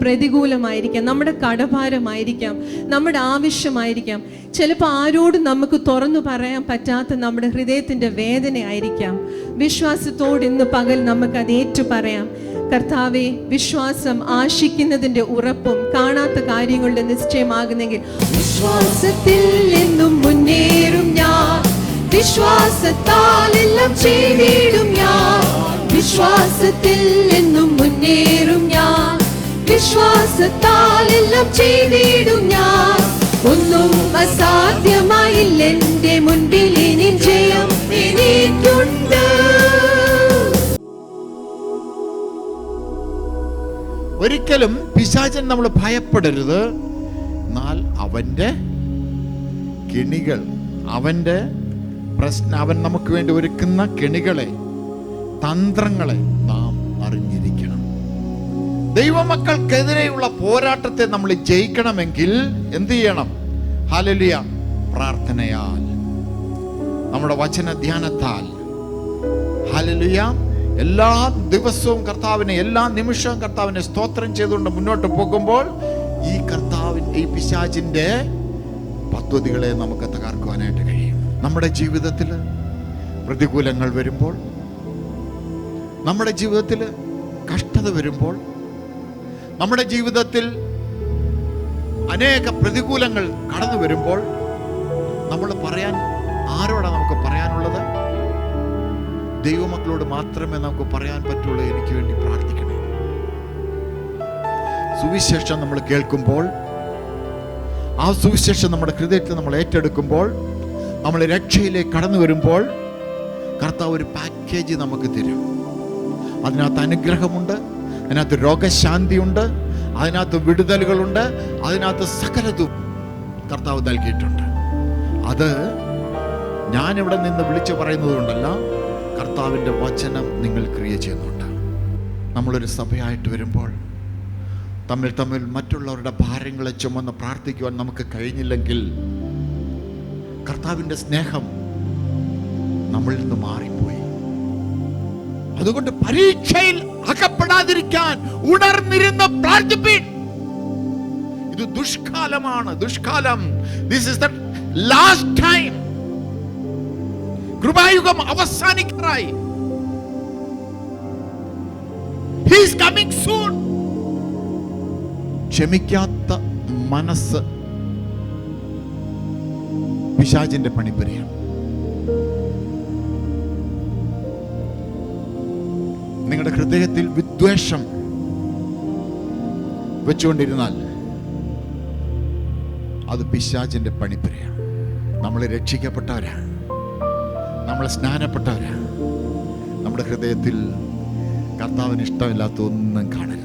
പ്രതികൂലമായിരിക്കാം, നമ്മുടെ കടഭാരമായിരിക്കാം, നമ്മുടെ ആവശ്യമായിരിക്കാം, ചിലപ്പോൾ ആരോടും നമുക്ക് തുറന്നു പറയാൻ പറ്റാത്ത നമ്മുടെ ഹൃദയത്തിൻ്റെ വേദനയായിരിക്കാം. വിശ്വാസത്തോട് ഇന്ന് പകൽ നമുക്കത് ഏറ്റു പറയാം. കർത്താവെ, വിശ്വാസം ആശിക്കുന്നതിൻ്റെ ഉറപ്പും കാണാത്ത കാര്യങ്ങളുടെ നിശ്ചയമാകുന്നെങ്കിൽ വിശ്വാസത്തിൽ എന്നും മുന്നേറും ഞാൻ, വിശ്വാസത്താൽ എല്ലാം ചെയ്തിടും ഞാൻ, വിശ്വാസത്തിൽ എന്നും മുന്നേറും ഞാൻ, വിശ്വാസത്താൽ എല്ലാം ചെയ്തിടും ഞാൻ. ഒന്നും അസാധ്യമായില്ല എൻ്റെ മുൻപിൽ, ഇനി ജയം എനിക്കുണ്ട്. ഒരിക്കലും പിശാചൻ നമ്മൾ ഭയപ്പെടരുത്. എന്നാൽ അവൻ്റെ കെണികൾ, അവൻ്റെ അവൻ നമുക്ക് വേണ്ടി ഒരുക്കുന്ന കെണികളെ, തന്ത്രങ്ങളെ നാം അറിഞ്ഞിരിക്കണം. ദൈവമക്കൾക്കെതിരെയുള്ള പോരാട്ടത്തെ നമ്മൾ ജയിക്കണമെങ്കിൽ എന്ത് ചെയ്യണം? ഹല്ലേലൂയ, പ്രാർത്ഥനയാൽ, നമ്മുടെ വചന ധ്യാനത്താൽ. ഹല്ലേലൂയ, എല്ലാ ദിവസവും കർത്താവിനെ, എല്ലാ നിമിഷവും കർത്താവിനെ സ്തോത്രം ചെയ്തുകൊണ്ട് മുന്നോട്ട് പോകുമ്പോൾ ഈ പിശാചിന്റെ പദ്ധതികളെ നമുക്ക് തകർക്കുവാനായിട്ട് കഴിയും. നമ്മുടെ ജീവിതത്തിൽ പ്രതികൂലങ്ങൾ വരുമ്പോൾ, നമ്മുടെ ജീവിതത്തിൽ കഷ്ടത വരുമ്പോൾ, നമ്മുടെ ജീവിതത്തിൽ അനേക പ്രതികൂലങ്ങൾ കടന്നു വരുമ്പോൾ നമ്മൾ ആരോടാണ് നമുക്ക് പറയാനുള്ളത്? ദൈവമക്കളോട് മാത്രമേ നമുക്ക് പറയാൻ പറ്റുള്ളൂ, എനിക്ക് വേണ്ടി പ്രാർത്ഥിക്കണേ. സുവിശേഷം നമ്മൾ കേൾക്കുമ്പോൾ, ആ സുവിശേഷം നമ്മുടെ ഹൃദയത്തിൽ നമ്മൾ ഏറ്റെടുക്കുമ്പോൾ, നമ്മൾ രക്ഷയിലേക്ക് കടന്നു വരുമ്പോൾ കർത്താവ് ഒരു പാക്കേജ് നമുക്ക് തരും. അതിനകത്ത് അനുഗ്രഹമുണ്ട്, അതിനകത്ത് രോഗശാന്തിയുണ്ട്, അതിനകത്ത് വിടുതലുകളുണ്ട്, അതിനകത്ത് സകലതും കർത്താവ് നൽകിയിട്ടുണ്ട്. അത് ഞാനിവിടെ നിന്ന് വിളിച്ചു പറയുന്നത് കൊണ്ടല്ല, കർത്താവിൻ്റെ വചനം നിങ്ങൾ ക്രിയ ചെയ്യുന്നുണ്ട്. നമ്മളൊരു സഭയായിട്ട് വരുമ്പോൾ തമ്മിൽ മറ്റുള്ളവരുടെ ഭാരങ്ങളെ ചുമന്ന് പ്രാർത്ഥിക്കുവാൻ നമുക്ക് കഴിഞ്ഞില്ലെങ്കിൽ കർത്താവിൻ്റെ സ്നേഹം നമ്മളിൽ നിന്ന് മാറിപ്പോയി. അതുകൊണ്ട് പരീക്ഷയിൽ അകപ്പെടാതിരിക്കാൻ ഉണർന്നിരുന്ന് പ്രാർത്ഥിപ്പിൻ. ഇത് ദുഷ്കാലമാണ്, ദുഷ്കാലം. This is the last time. കൃപായുഗം അവസാനിക്കാറായി. He is coming soon. ക്ഷമിക്കാത്ത മനസ്സ് പിശാചിന്റെ പണിപ്പുരയാണ്. നിങ്ങളുടെ ഹൃദയത്തിൽ വിദ്വേഷം വെച്ചുകൊണ്ടിരുന്നാൽ അത് പിശാചിന്റെ പണിപ്പുരയാണ്. നമ്മൾ രക്ഷിക്കപ്പെട്ടവരാണ്, നമ്മൾ സ്നാനപ്പെട്ടവരാണ്. നമ്മുടെ ഹൃദയത്തിൽ കർത്താവിന് ഇഷ്ടമില്ലാത്ത ഒന്നും കാണരുത്.